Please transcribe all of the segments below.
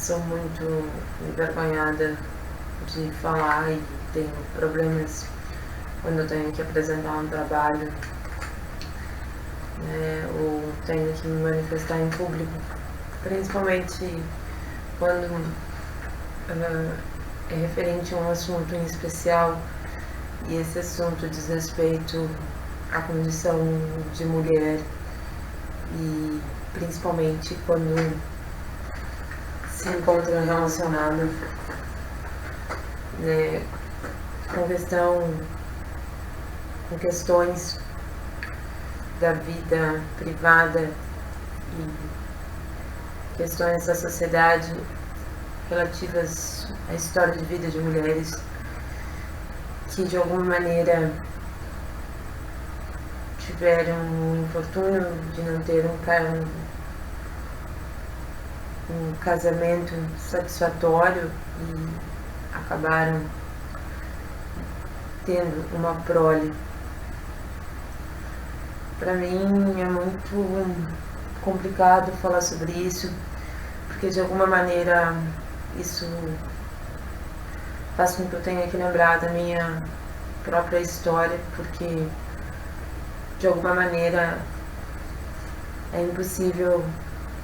sou muito envergonhada de falar e tenho problemas quando eu tenho que apresentar um trabalho, né, ou tenho que me manifestar em público, principalmente quando é referente a um assunto em especial e esse assunto diz respeito à condição de mulher e principalmente quando se encontra relacionado, né, com questões da vida privada e questões da sociedade relativas à história de vida de mulheres que de alguma maneira tiveram o infortúnio de não ter um casamento satisfatório e acabaram tendo uma prole. Para mim é muito complicado falar sobre isso, porque de alguma maneira isso faz com que eu tenha que lembrar da minha própria história, porque de alguma maneira é impossível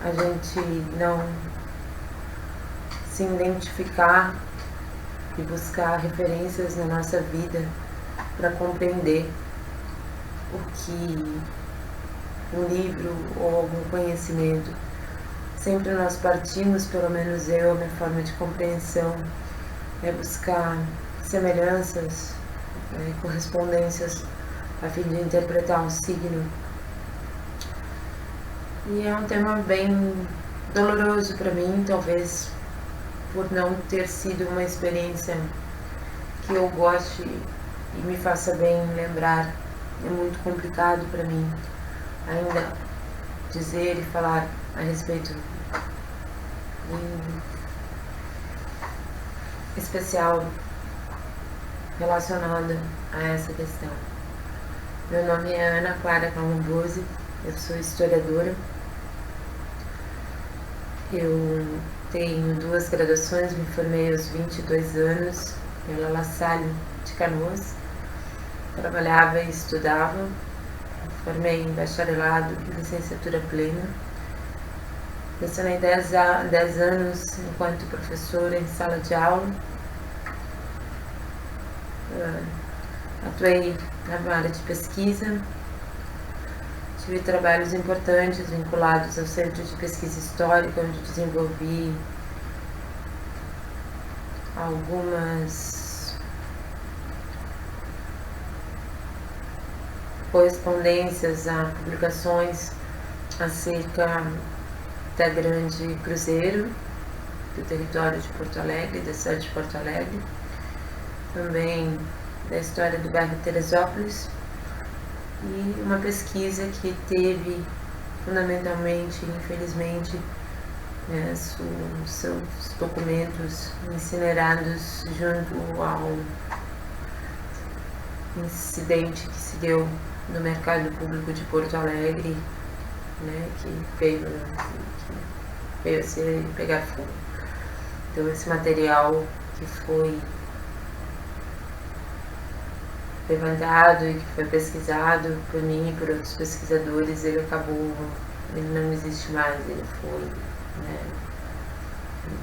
a gente não se identificar e buscar referências na nossa vida para compreender o que um livro ou algum conhecimento. Sempre nós partimos, pelo menos eu, a minha forma de compreensão é buscar semelhanças, correspondências a fim de interpretar um signo. E é um tema bem doloroso para mim, talvez por não ter sido uma experiência que eu goste e me faça bem lembrar. É muito complicado para mim ainda dizer e falar a respeito, em especial relacionada a essa questão. Meu nome é Ana Clara Calambose, eu sou historiadora. Eu tenho 2 graduações, me formei aos 22 anos pela La Salle de Canoas. Trabalhava e estudava, formei em bacharelado e licenciatura plena. Lecionei 10 anos enquanto professora em sala de aula. Atuei na área de pesquisa. Tive trabalhos importantes vinculados ao Centro de Pesquisa Histórica, onde desenvolvi algumas correspondências a publicações acerca da Grande Cruzeiro, do território de Porto Alegre, da cidade de Porto Alegre, também da história do bairro Teresópolis, e uma pesquisa que teve fundamentalmente, infelizmente, os seus documentos incinerados junto ao incidente que se deu no mercado público de Porto Alegre, que veio a se pegar fogo. Então esse material que foi levantado e que foi pesquisado por mim e por outros pesquisadores, ele não existe mais, ele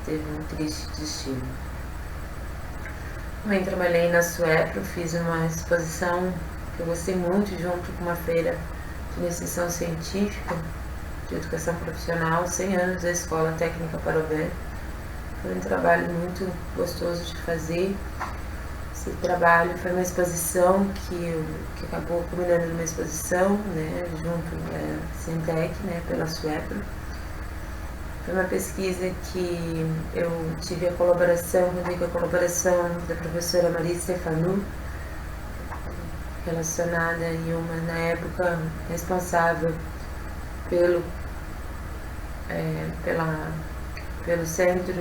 teve um triste destino. Também trabalhei na Suepro, fiz uma exposição que eu gostei muito, junto com uma feira de iniciação científica, de educação profissional, 100 anos da Escola Técnica Parover. Foi um trabalho muito gostoso de fazer. Esse trabalho foi uma exposição que acabou culminando numa exposição, junto à Cientec, pela Suepro. Foi uma pesquisa que eu tive a colaboração da professora Maria Stefanu, relacionada e na época, responsável pelo centro,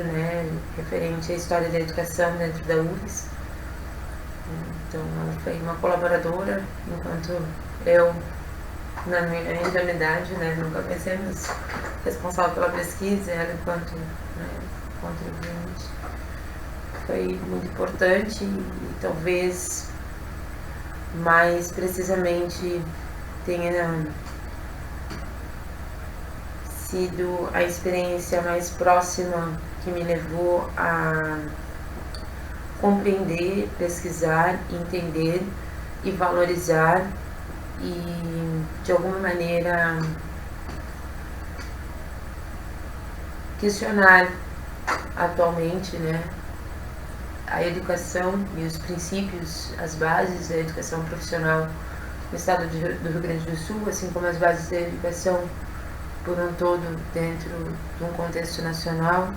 referente à história da educação dentro da UFES. Então, ela foi uma colaboradora, enquanto eu, na minha ingenuidade, nunca pensei, mas responsável pela pesquisa, ela enquanto contribuinte. Foi muito importante e talvez mais precisamente tenha sido a experiência mais próxima que me levou a compreender, pesquisar, entender e valorizar e de alguma maneira questionar atualmente, né, a educação e os princípios, as bases da educação profissional no estado do Rio Grande do Sul, assim como as bases da educação por um todo dentro de um contexto nacional,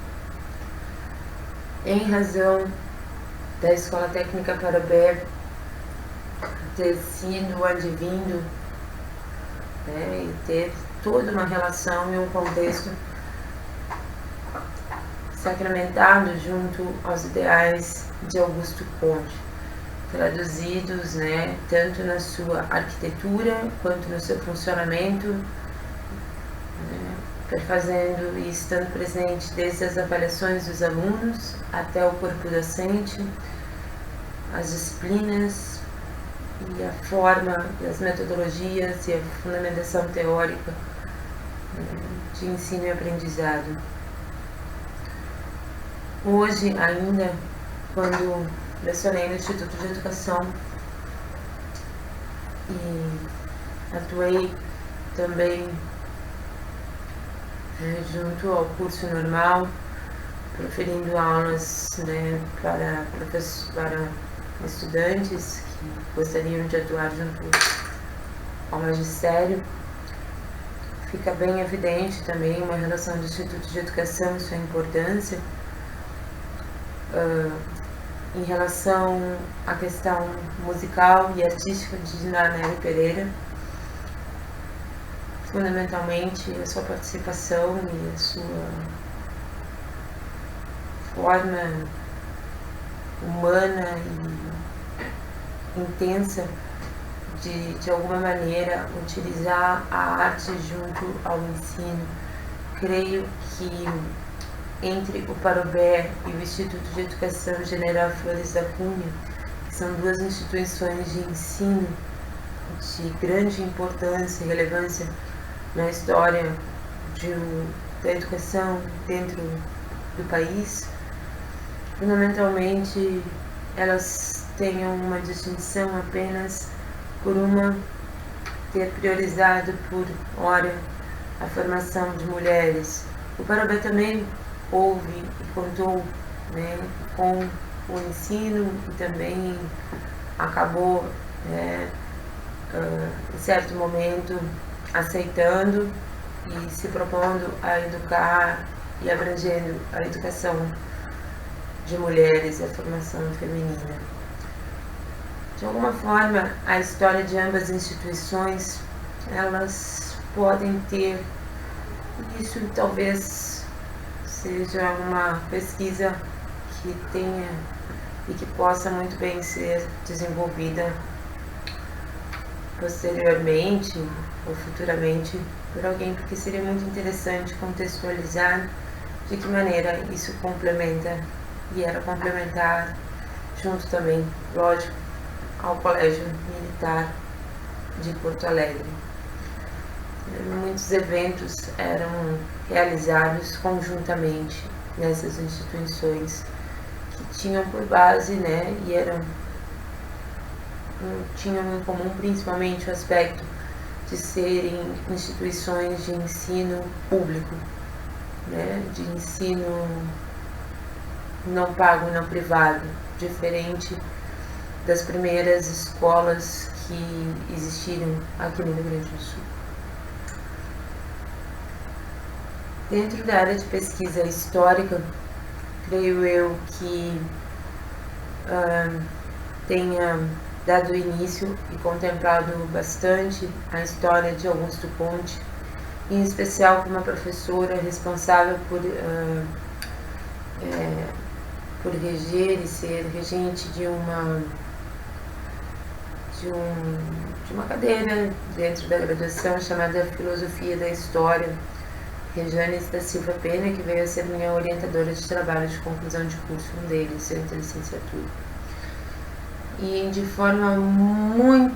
em razão da Escola Técnica Parobé ter sido advindo, né, e ter toda uma relação e um contexto sacramentado junto aos ideais de Augusto Conte, traduzidos, né, tanto na sua arquitetura quanto no seu funcionamento, né, perfazendo e estando presente desde as avaliações dos alunos até o corpo docente, as disciplinas e a forma e as metodologias e a fundamentação teórica, né, de ensino e aprendizado. Hoje ainda, quando lecionei no Instituto de Educação e atuei também junto ao curso normal, proferindo aulas, né, para estudantes que gostariam de atuar junto ao magistério, fica bem evidente também uma relação do Instituto de Educação e sua importância em relação à questão musical e artística de Dinarnelli Pereira, fundamentalmente a sua participação e a sua forma humana e intensa de alguma maneira utilizar a arte junto ao ensino. Creio que entre o Parobé e o Instituto de Educação General Flores da Cunha, que são duas instituições de ensino de grande importância e relevância na história da educação dentro do país, fundamentalmente elas tenham uma distinção apenas por uma ter priorizado por hora a formação de mulheres. O Parobé também houve e contou, né, com o ensino e também acabou, né, em certo momento aceitando e se propondo a educar e abrangendo a educação de mulheres, a formação feminina. De alguma forma, a história de ambas instituições, elas podem ter, isso talvez seja uma pesquisa que tenha e que possa muito bem ser desenvolvida posteriormente ou futuramente por alguém, porque seria muito interessante contextualizar de que maneira isso complementa e era complementar junto também, lógico, ao Colégio Militar de Porto Alegre. Muitos eventos eram realizados conjuntamente nessas instituições que tinham por base, né, e tinham em comum principalmente o aspecto de serem instituições de ensino público, né, de ensino não pago, não privado, diferente das primeiras escolas que existiram aqui no Rio Grande do Sul. Dentro da área de pesquisa histórica, creio eu que tenha dado início e contemplado bastante a história de Augusto Conte, em especial como uma professora responsável por reger e ser regente de uma cadeira dentro da graduação chamada Filosofia da História, Rejanes da Silva Pena, que veio a ser minha orientadora de trabalho de conclusão de curso, um deles, entre licenciatura. E de forma muito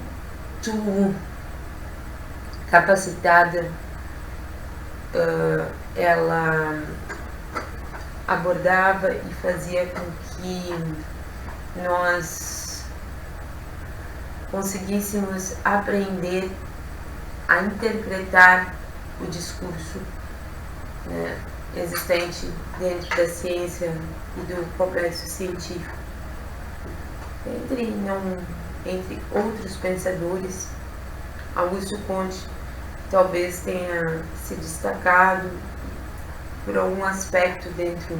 capacitada, ela abordava e fazia com que nós conseguíssemos aprender a interpretar o discurso, né, existente dentro da ciência e do complexo científico. Entre outros pensadores, Augusto Conte talvez tenha se destacado por algum aspecto dentro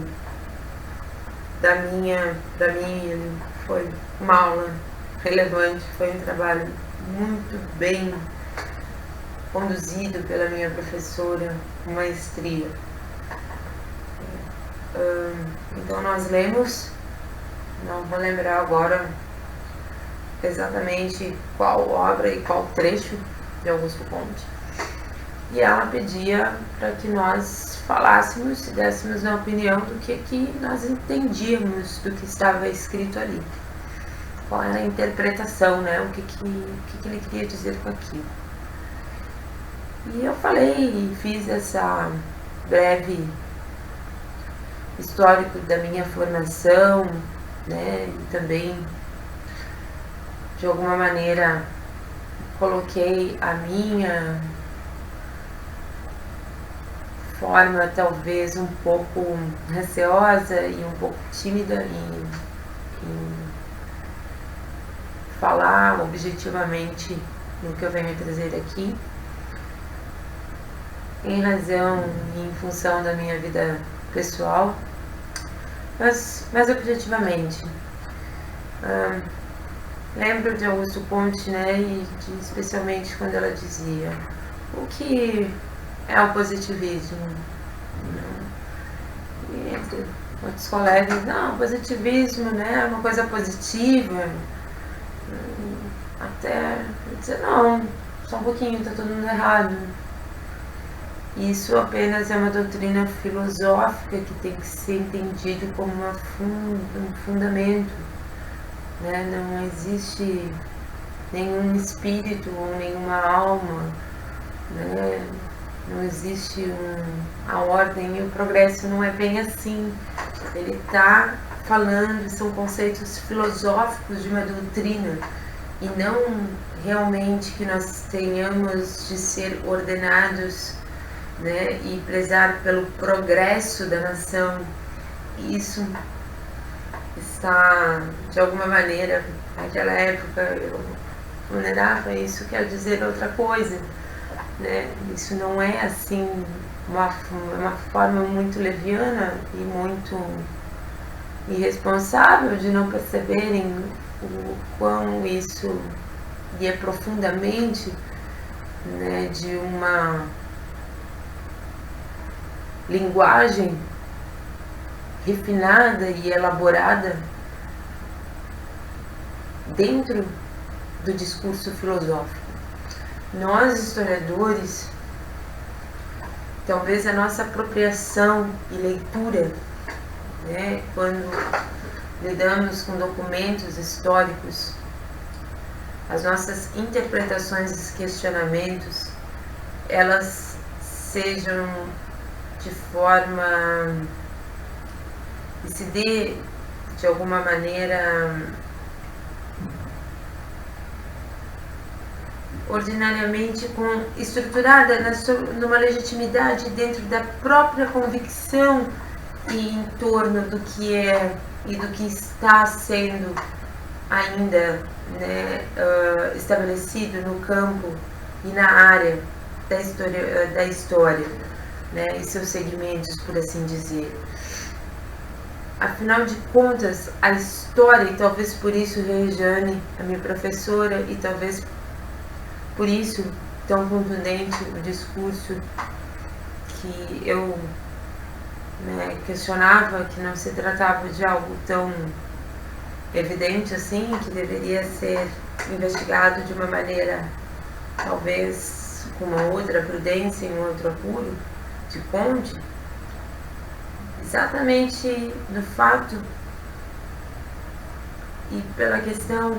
da minha foi uma aula relevante, foi um trabalho muito bem conduzido pela minha professora com maestria. Então nós lemos, não vou lembrar agora exatamente qual obra e qual trecho de Augusto Conte, e ela pedia para que nós falássemos e dessemos uma opinião do que nós entendíamos do que estava escrito ali, qual era a interpretação, né, o que ele queria dizer com aquilo. E eu falei e fiz essa breve histórico da minha formação, né, e também de alguma maneira coloquei a minha forma talvez um pouco receosa e um pouco tímida em falar objetivamente no que eu venho trazer aqui, em razão e em função da minha vida pessoal, mas objetivamente. Lembro de Augusto Conte, né, e especialmente quando ela dizia: o que é o positivismo? E entre outros colegas, não, positivismo, né, é uma coisa positiva. Até dizer, não, só um pouquinho, tá todo mundo errado. Isso apenas é uma doutrina filosófica que tem que ser entendido como um fundamento, né? Não existe nenhum espírito ou nenhuma alma, né? Não existe a ordem e o progresso não é bem assim. Ele está falando, são conceitos filosóficos de uma doutrina e não realmente que nós tenhamos de ser ordenados, né, e prezar pelo progresso da nação. Isso está, de alguma maneira, naquela época eu ponderava, isso quer dizer outra coisa, né? Isso não é assim uma forma muito leviana e muito irresponsável de não perceberem o quão isso ia profundamente, né, de uma linguagem refinada e elaborada dentro do discurso filosófico. Nós, historiadores, talvez a nossa apropriação e leitura, né, quando lidamos com documentos históricos, as nossas interpretações e questionamentos, elas sejam de forma e se dê de alguma maneira ordinariamente estruturada numa legitimidade dentro da própria convicção e em torno do que é e do que está sendo ainda, né, estabelecido no campo e na área da história, né, e seus segmentos, por assim dizer. Afinal de contas, a história, e talvez por isso Rejane, a minha professora, e talvez por isso tão contundente o discurso que eu, né, questionava que não se tratava de algo tão evidente assim, que deveria ser investigado de uma maneira talvez com uma outra prudência, em um outro apuro, de Conte, exatamente no fato e pela questão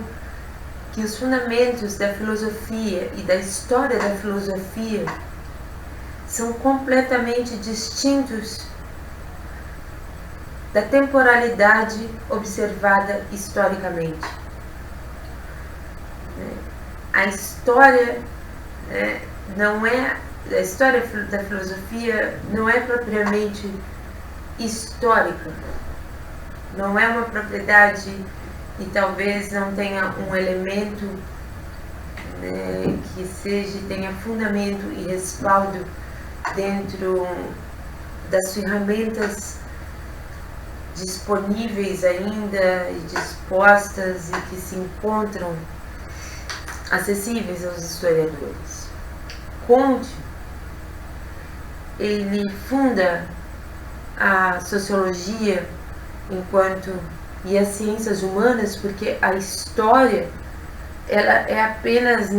que os fundamentos da filosofia e da história da filosofia são completamente distintos da temporalidade observada historicamente. A história não é, a história da filosofia não é propriamente histórica, não é uma propriedade e talvez não tenha um elemento que tenha fundamento e respaldo dentro das ferramentas disponíveis ainda e dispostas e que se encontram acessíveis aos historiadores. Conte, ele funda a sociologia e as ciências humanas, porque a história ela é apenas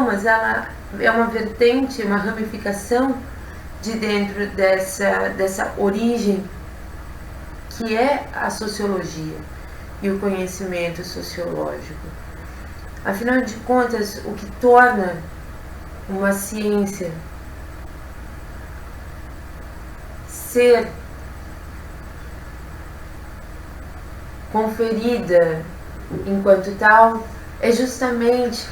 mas ela é uma vertente, uma ramificação de dentro dessa origem que é a sociologia e o conhecimento sociológico. Afinal de contas, o que torna uma ciência ser conferida enquanto tal é justamente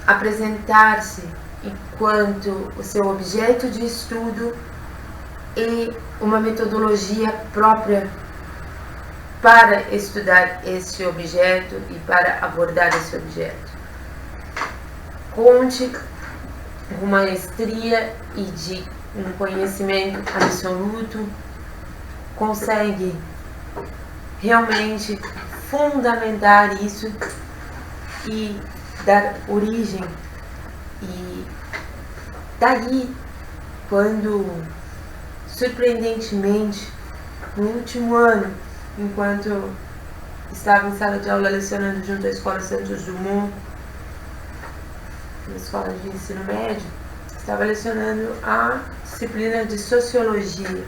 apresentar-se enquanto o seu objeto de estudo e uma metodologia própria para estudar esse objeto e para abordar esse objeto. Conte com maestria e de um conhecimento absoluto, consegue realmente fundamentar isso e dar origem. E daí, quando surpreendentemente no último ano, enquanto estava em sala de aula lecionando junto à Escola Santos Dumont, na escola de ensino médio, estava lecionando a disciplina de sociologia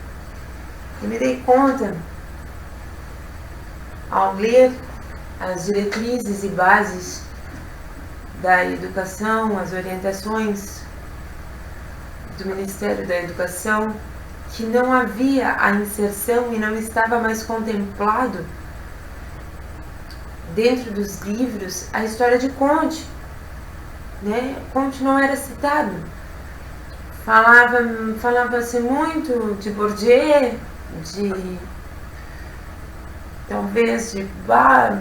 e me dei conta, ao ler as diretrizes e bases da educação, as orientações do Ministério da Educação, que não havia a inserção e não estava mais contemplado dentro dos livros a história de Conte, Conte não era citado. Falava-se muito de Bourdieu, talvez de Byron,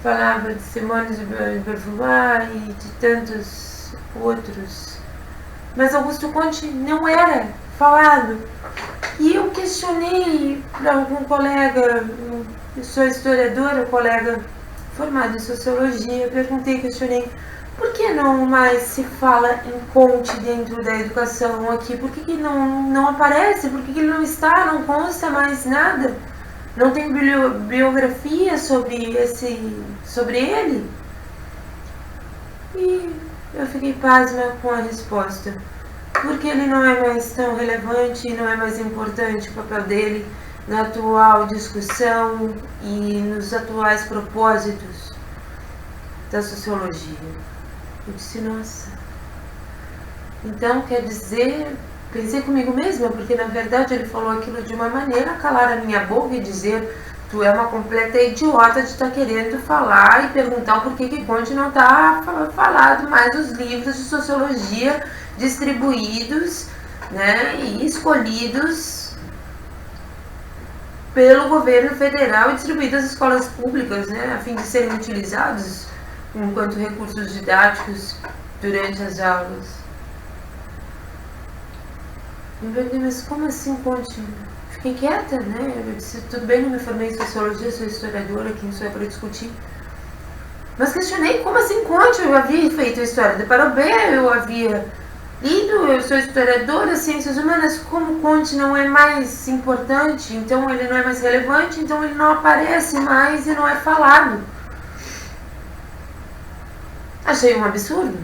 falava de Simone de Beauvoir e de tantos outros. Mas Augusto Conte não era falado. E eu questionei para algum colega, eu sou historiadora, colega formado em sociologia, questionei, por que não mais se fala em Conte dentro da educação aqui? Por que não aparece? Por que ele não está? Não consta mais nada? Não tem biografia sobre ele? E eu fiquei pasma com a resposta. Porque ele não é mais tão relevante e não é mais importante o papel dele na atual discussão e nos atuais propósitos da sociologia. Eu disse, nossa. Então, quer dizer, pensei comigo mesma, porque na verdade ele falou aquilo de uma maneira a calar a minha boca e dizer, tu é uma completa idiota de estar querendo falar e perguntar por que Conte não está falado mais nos livros de sociologia distribuídos, e escolhidos pelo governo federal e distribuídos às escolas públicas, a fim de serem utilizados enquanto recursos didáticos durante as aulas. Eu perguntei, mas como assim, Conte? Fiquei quieta, Eu disse, tudo bem, não me formei em sociologia, sou historiadora, aqui não sou para discutir. Mas questionei, como assim, Conte? Eu havia feito a história de Parobé, eu havia lido, eu sou historiadora, ciências humanas, como Conte não é mais importante, então ele não é mais relevante, então ele não aparece mais e não é falado. Achei um absurdo.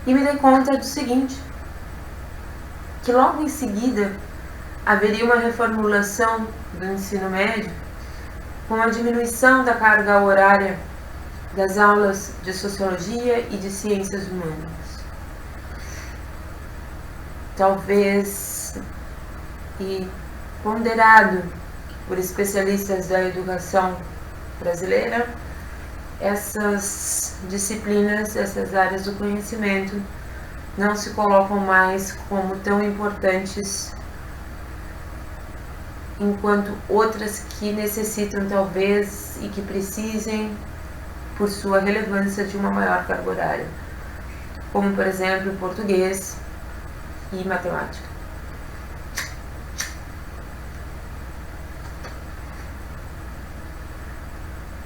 E me dei conta do seguinte, que logo em seguida haveria uma reformulação do ensino médio com a diminuição da carga horária das aulas de sociologia e de ciências humanas. Talvez, e ponderado por especialistas da educação brasileira, essas disciplinas, essas áreas do conhecimento não se colocam mais como tão importantes enquanto outras que necessitam talvez e que precisem, por sua relevância, de uma maior carga horária, como por exemplo português e matemática.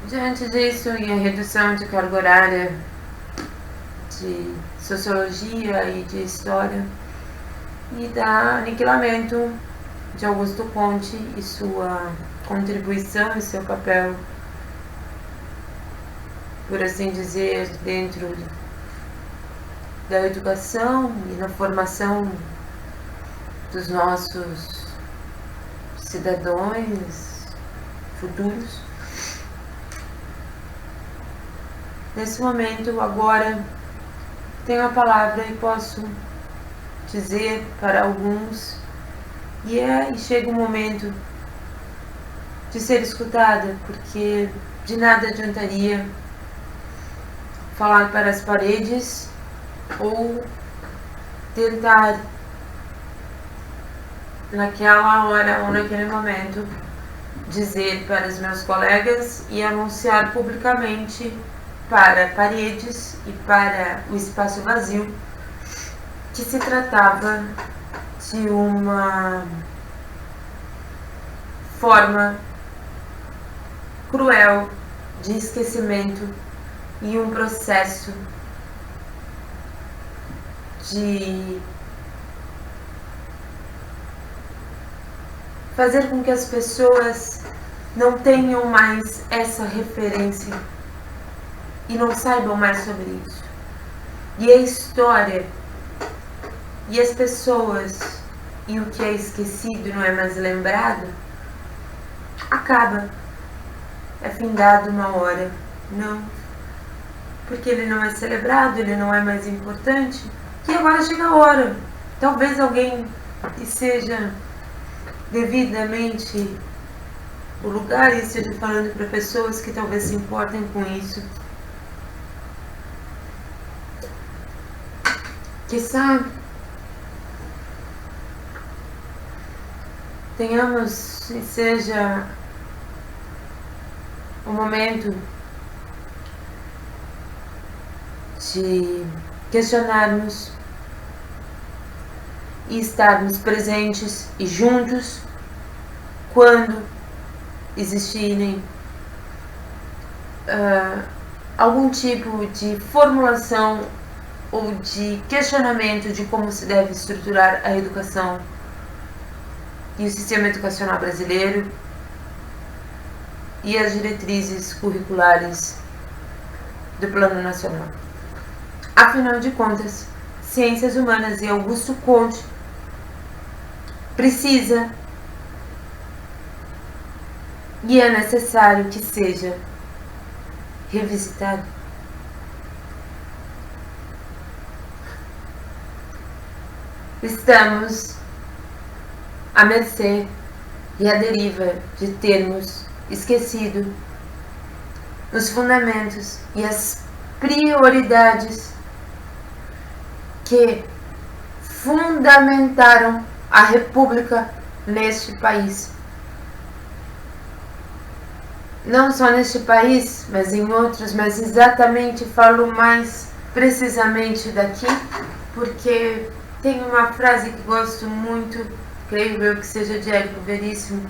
Diante disso, e a redução de carga horária de sociologia e de história, e da aniquilamento de Augusto Conte e sua contribuição e seu papel, por assim dizer, dentro da educação e na formação dos nossos cidadãos futuros. Nesse momento, agora, tenho a palavra e posso dizer para alguns, e chega o momento de ser escutada, porque de nada adiantaria falar para as paredes ou tentar, naquela hora ou naquele momento, dizer para os meus colegas e anunciar publicamente para paredes e para o espaço vazio que se tratava de uma forma cruel de esquecimento e um processo de fazer com que as pessoas não tenham mais essa referência e não saibam mais sobre isso. E a história, e as pessoas, e o que é esquecido e não é mais lembrado, acaba. É findado uma hora. Não. Porque ele não é celebrado, ele não é mais importante. E agora chega a hora. Talvez alguém que seja devidamente o lugar e esteja falando para pessoas que talvez se importem com isso. Quizá tenhamos e seja um momento de questionarmos e estarmos presentes e juntos quando existirem algum tipo de formulação ou de questionamento de como se deve estruturar a educação e o sistema educacional brasileiro e as diretrizes curriculares do Plano Nacional. Afinal de contas, Ciências Humanas e Augusto Conte precisa e é necessário que seja revisitado. Estamos à mercê e à deriva de termos esquecido os fundamentos e as prioridades que fundamentaram a República neste país. Não só neste país, mas em outros, mas exatamente falo mais precisamente daqui, porque tem uma frase que gosto muito, creio eu que seja de Érico Veríssimo: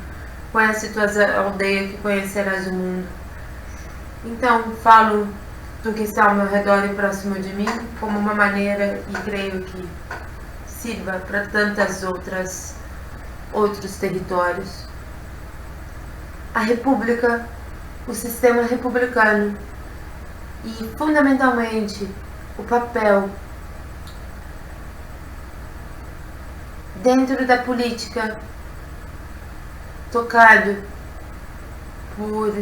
conhece tua aldeia que conhecerás o mundo. Então, falo do que está ao meu redor e próximo de mim como uma maneira, e creio que sirva para tantas outros territórios. A República, o sistema republicano, e fundamentalmente o papel dentro da política tocado por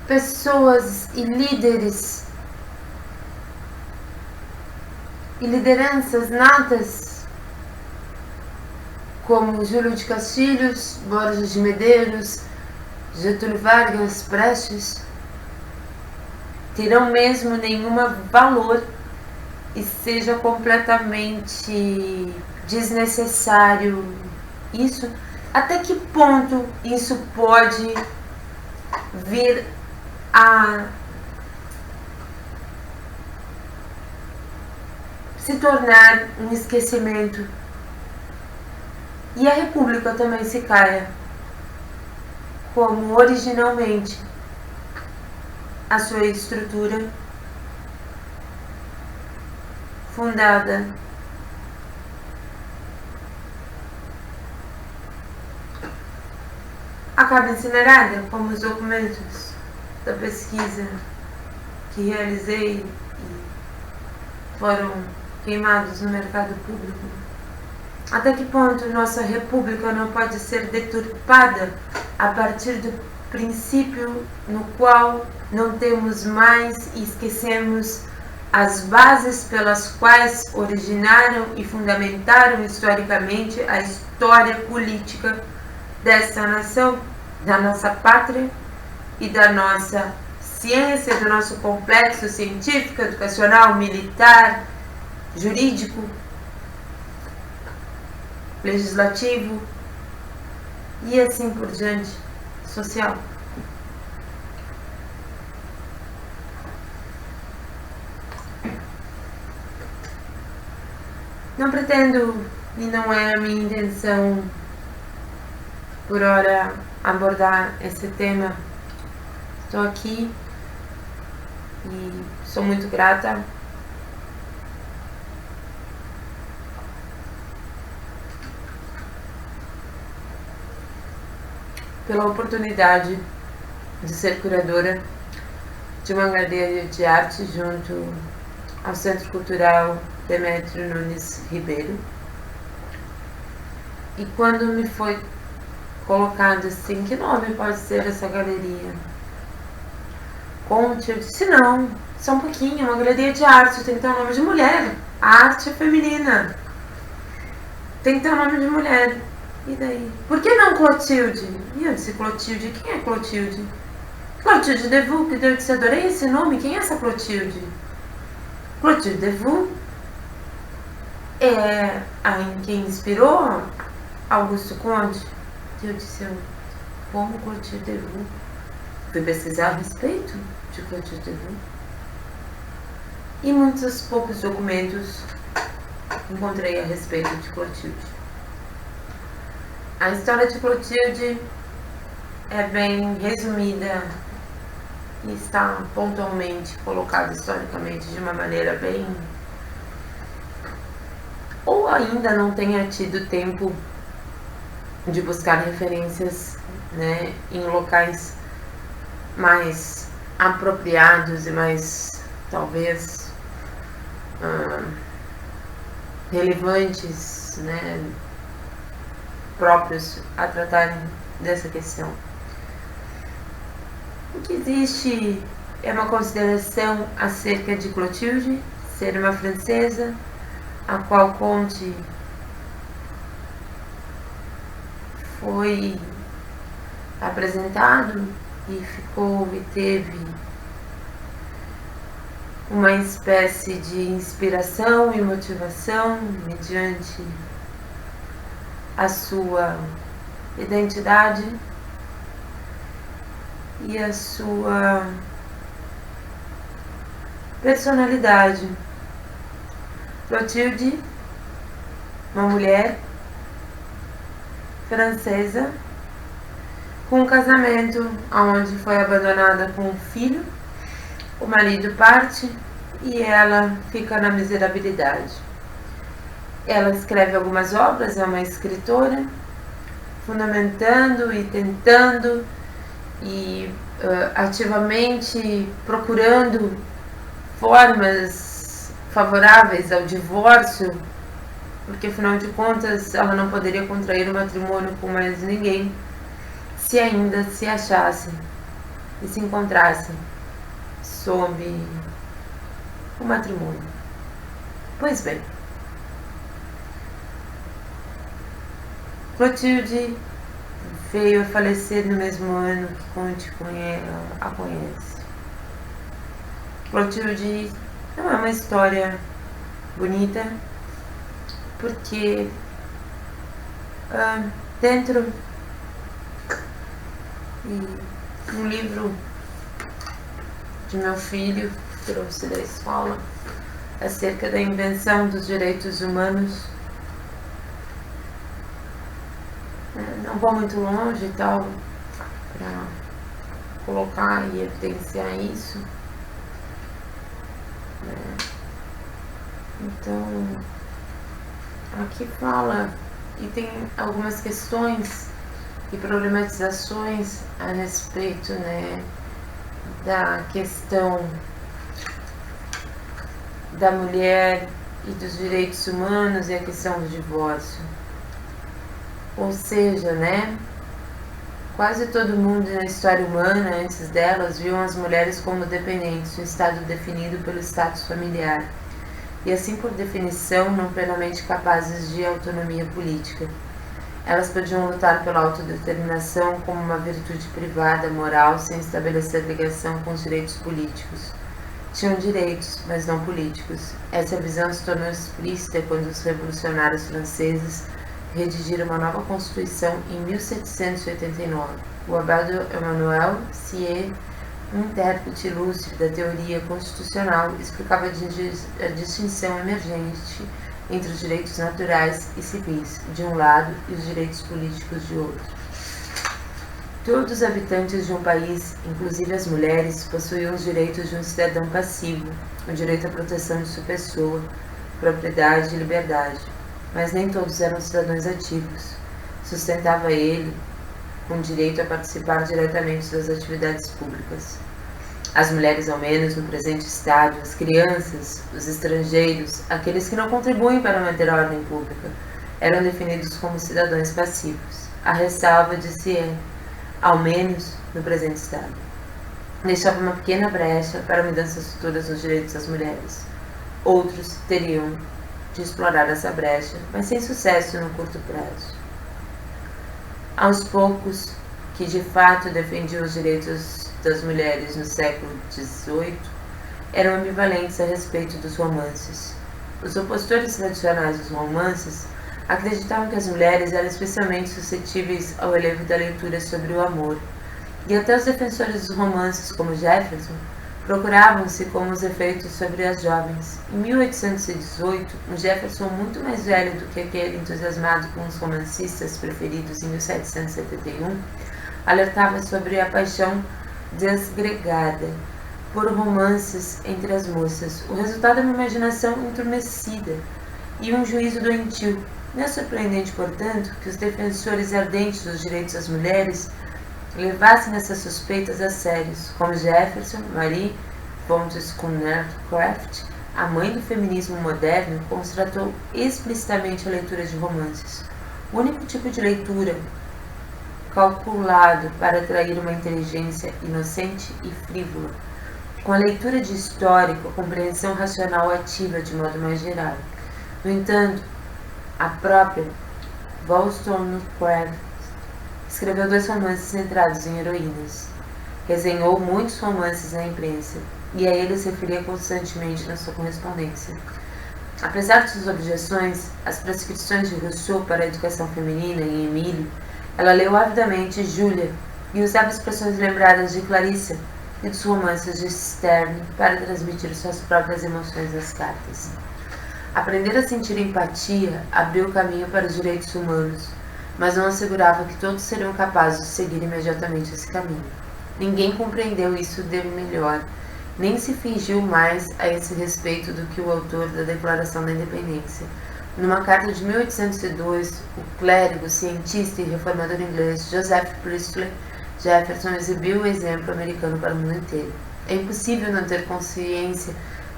pessoas e líderes e lideranças natas como Júlio de Castilhos, Borges de Medeiros, Getúlio Vargas, Prestes, terão mesmo nenhum valor e seja completamente desnecessário isso? Até que ponto isso pode vir a se tornar um esquecimento e a República também se caia como originalmente a sua estrutura fundada acaba incinerada, como os documentos da pesquisa que realizei e foram queimados no mercado público. Até que ponto nossa república não pode ser deturpada a partir do princípio no qual não temos mais e esquecemos as bases pelas quais originaram e fundamentaram historicamente a história política desta nação, da nossa pátria e da nossa ciência, do nosso complexo científico, educacional, militar, jurídico, legislativo e assim por diante, social. Não pretendo, e não é a minha intenção, por hora, abordar esse tema. Estou aqui e sou muito grata pela oportunidade de ser curadora de uma galeria de arte junto ao Centro Cultural Demétrio Nunes Ribeiro. E quando me foi colocado assim, que nome pode ser essa galeria? Conte, eu disse não, só um pouquinho, uma galeria de arte, tem que ter um nome de mulher, a arte é feminina, tem que ter um nome de mulher. E daí? Por que não Clotilde? E eu disse, Clotilde, quem é Clotilde? Clotilde Devou, que eu disse, adorei esse nome, quem é essa Clotilde? Clotilde Devou é quem inspirou Augusto Conte. E eu disse, como Clotilde Devou? Fui pesquisar a respeito de Clotilde Devou. E muitos poucos documentos encontrei a respeito de Clotilde. A história de Clotilde é bem resumida e está pontualmente colocada historicamente de uma maneira bem... Ou ainda não tenha tido tempo de buscar referências, né, em locais mais apropriados e mais, talvez, relevantes, né, próprios a tratarem dessa questão. O que existe é uma consideração acerca de Clotilde ser uma francesa, a qual Conte foi apresentado e ficou e teve uma espécie de inspiração e motivação mediante a sua identidade e a sua personalidade. Clotilde, uma mulher francesa com um casamento onde foi abandonada com um filho, o marido parte e ela fica na miserabilidade. Ela escreve algumas obras, é uma escritora, fundamentando e tentando e ativamente procurando formas favoráveis ao divórcio, porque afinal de contas ela não poderia contrair um matrimônio com mais ninguém se ainda se achasse e se encontrasse sob o matrimônio. Pois bem, Clotilde veio a falecer no mesmo ano que Conte a conhece. Clotilde não é uma história bonita, porque dentro de um livro de meu filho, que trouxe da escola, acerca da invenção dos direitos humanos, não vou muito longe e tal, para colocar e evidenciar isso. Então, aqui fala e tem algumas questões e problematizações a respeito, da questão da mulher e dos direitos humanos e a questão do divórcio. Ou seja, quase todo mundo na história humana, antes delas, viam as mulheres como dependentes, um estado definido pelo status familiar, e assim por definição não plenamente capazes de autonomia política. Elas podiam lutar pela autodeterminação como uma virtude privada, moral, sem estabelecer ligação com os direitos políticos. Tinham direitos, mas não políticos. Essa visão se tornou explícita quando os revolucionários franceses redigiram uma nova Constituição em 1789. O Abbado Emmanuel Sieyès, um intérprete ilustre da teoria constitucional, explicava a distinção emergente entre os direitos naturais e civis, de um lado, e os direitos políticos, de outro. Todos os habitantes de um país, inclusive as mulheres, possuíam os direitos de um cidadão passivo, o direito à proteção de sua pessoa, propriedade e liberdade. Mas nem todos eram cidadãos ativos. Sustentava ele com direito a participar diretamente das atividades públicas. As mulheres, ao menos no presente estádio, as crianças, os estrangeiros, aqueles que não contribuem para manter a ordem pública, eram definidos como cidadãos passivos. A ressalva de Sieyès, ao menos no presente estado, deixava uma pequena brecha para mudanças futuras nos direitos das mulheres. Outros teriam de explorar essa brecha, mas sem sucesso no curto prazo. Aos poucos, que de fato defendiam os direitos das mulheres no século XVIII, eram ambivalentes a respeito dos romances. Os opositores tradicionais dos romances acreditavam que as mulheres eram especialmente suscetíveis ao relevo da leitura sobre o amor, e até os defensores dos romances, como Jefferson, procuravam-se como os efeitos sobre as jovens. Em 1818, um Jefferson muito mais velho do que aquele entusiasmado com os romancistas preferidos em 1771, alertava sobre a paixão desgregada por romances entre as moças. O resultado é uma imaginação entumecida e um juízo doentio. Não é surpreendente, portanto, que os defensores ardentes dos direitos das mulheres levassem essas suspeitas a sérios, como Jefferson. Marie Wollstonecraft, a mãe do feminismo moderno, constatou explicitamente a leitura de romances, o único tipo de leitura calculado para atrair uma inteligência inocente e frívola, com a leitura de histórico, a compreensão racional ativa de modo mais geral. No entanto, a própria Wollstonecraft escreveu 2 romances centrados em heroínas. Resenhou muitos romances na imprensa, e a eles se referia constantemente na sua correspondência. Apesar de suas objeções às prescrições de Rousseau para a educação feminina em Emílio, ela leu avidamente Júlia e usava expressões lembradas de Clarissa e dos romances de Sterne para transmitir suas próprias emoções nas cartas. Aprender a sentir empatia abriu o caminho para os direitos humanos, mas não assegurava que todos seriam capazes de seguir imediatamente esse caminho. Ninguém compreendeu isso de melhor, nem se fingiu mais a esse respeito do que o autor da Declaração da Independência, Numa carta de 1802, o clérigo, cientista e reformador inglês Joseph Priestley Jefferson exibiu o exemplo americano para o mundo inteiro. É impossível não ter consciência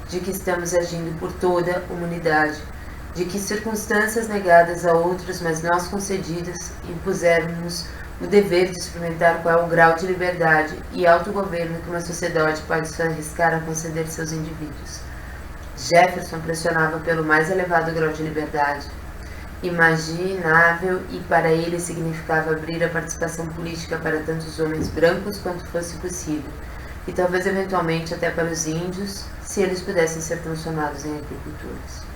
de que estamos agindo por toda a humanidade, de que circunstâncias negadas a outros, mas nós concedidas, impuseram-nos o dever de experimentar qual é o grau de liberdade e autogoverno que uma sociedade pode se arriscar a conceder seus indivíduos. Jefferson pressionava pelo mais elevado grau de liberdade imaginável e para ele significava abrir a participação política para tantos homens brancos quanto fosse possível, e talvez eventualmente até para os índios, se eles pudessem ser transformados em agricultores.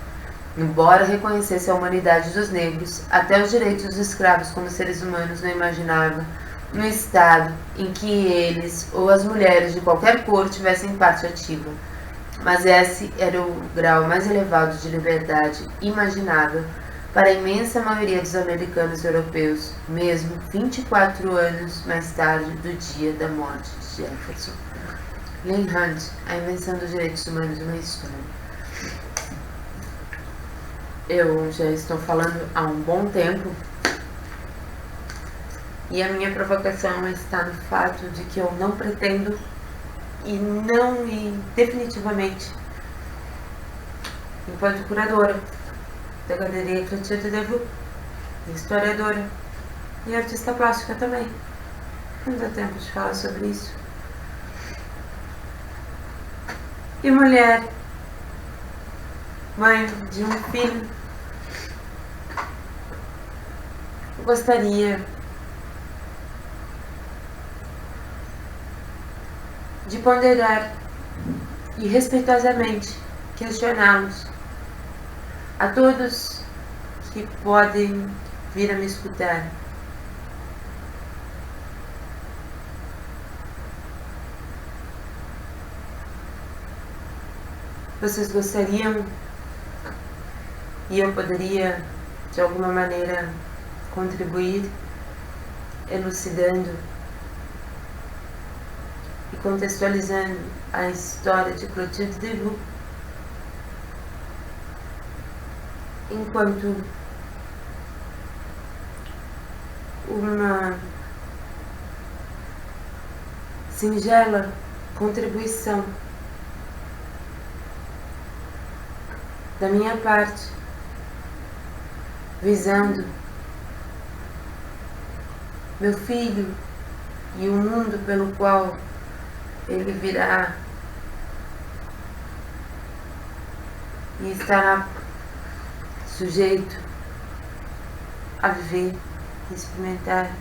Embora reconhecesse a humanidade dos negros, até os direitos dos escravos como seres humanos não imaginava um estado em que eles ou as mulheres de qualquer cor tivessem parte ativa. Mas esse era o grau mais elevado de liberdade imaginável para a imensa maioria dos americanos europeus, mesmo 24 anos mais tarde do dia da morte de Jefferson. Leigh Hunt, A Invenção dos Direitos Humanos, uma História. Eu já estou falando há um bom tempo e a minha provocação está no fato de que eu não pretendo e definitivamente, enquanto curadora da Galeria Clotilde Delvaux, historiadora e artista plástica também, não dá tempo de falar sobre isso, e mulher, mãe de um filho, eu gostaria de ponderar e respeitosamente questioná-los a todos que podem vir a me escutar. Vocês gostariam e eu poderia de alguma maneira contribuir elucidando e contextualizando a história de Clotilde Delvaux enquanto uma singela contribuição da minha parte, visando meu filho e o mundo pelo qual ele virá e estará sujeito a viver e experimentar.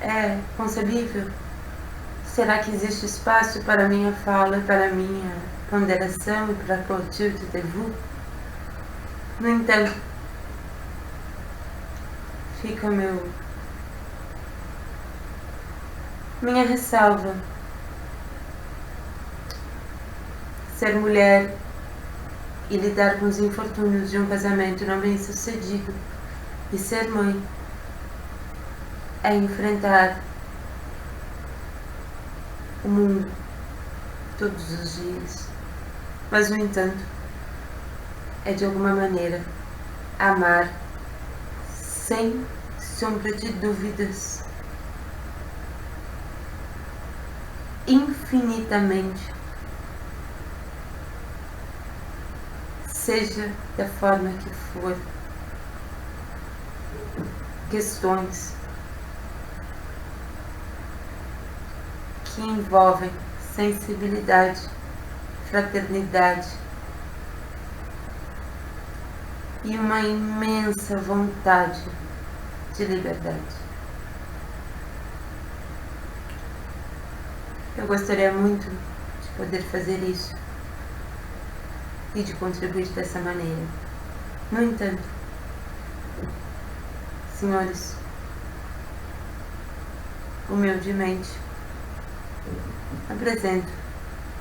É concebível? Será que existe espaço para minha fala, para minha ponderação e para Clotilde Delvaux? No entanto, fica minha ressalva. Ser mulher e lidar com os infortúnios de um casamento não bem sucedido e ser mãe é enfrentar o mundo todos os dias, mas no entanto é de alguma maneira amar sem sombra de dúvidas infinitamente, seja da forma que for, questões que envolvem sensibilidade, fraternidade e uma imensa vontade de liberdade. Eu gostaria muito de poder fazer isso e de contribuir dessa maneira. No entanto, senhores, humildemente apresento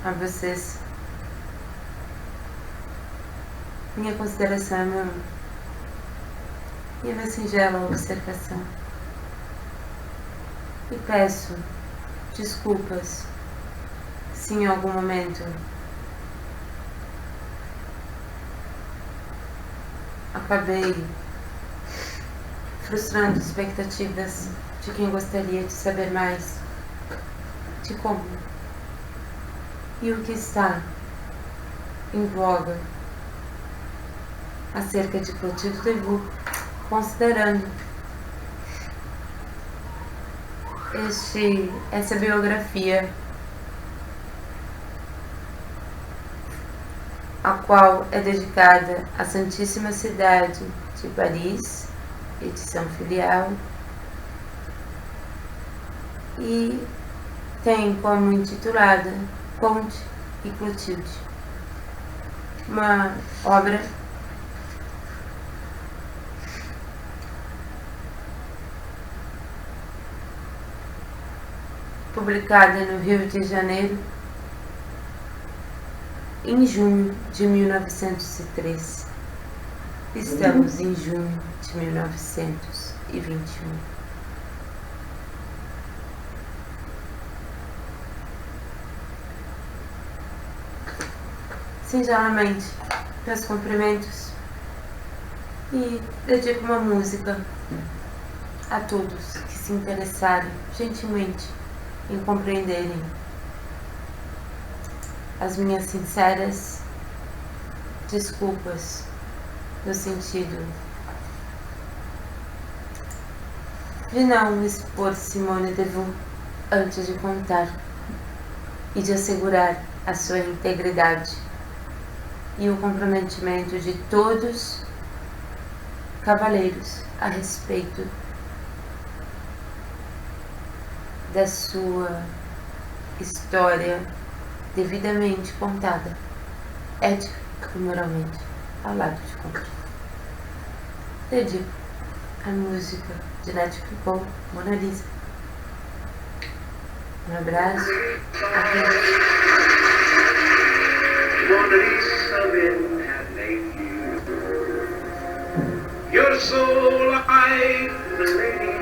a vocês minha consideração, minha singela observação, e peço desculpas se em algum momento acabei frustrando expectativas de quem gostaria de saber mais de como e o que está em voga acerca de Clotilde Devaux, considerando essa biografia a qual é dedicada à Santíssima Cidade de Paris, edição filial, e tem como intitulada Conte e Clotilde, uma obra publicada no Rio de Janeiro em junho de 1903. Estamos em junho de 1921. Singelamente, meus cumprimentos e dedico uma música a todos que se interessarem gentilmente em compreenderem as minhas sinceras desculpas no sentido de não expor Simone de Beauvoir antes de contar e de assegurar a sua integridade e o comprometimento de todos cavaleiros a respeito da sua história devidamente contada, ética e moralmente, ao lado de Conte. Dedico a música de Nat King Cole, Mona Lisa. Um abraço, adeus. Mona Lisa, men have named you. You're so like the lady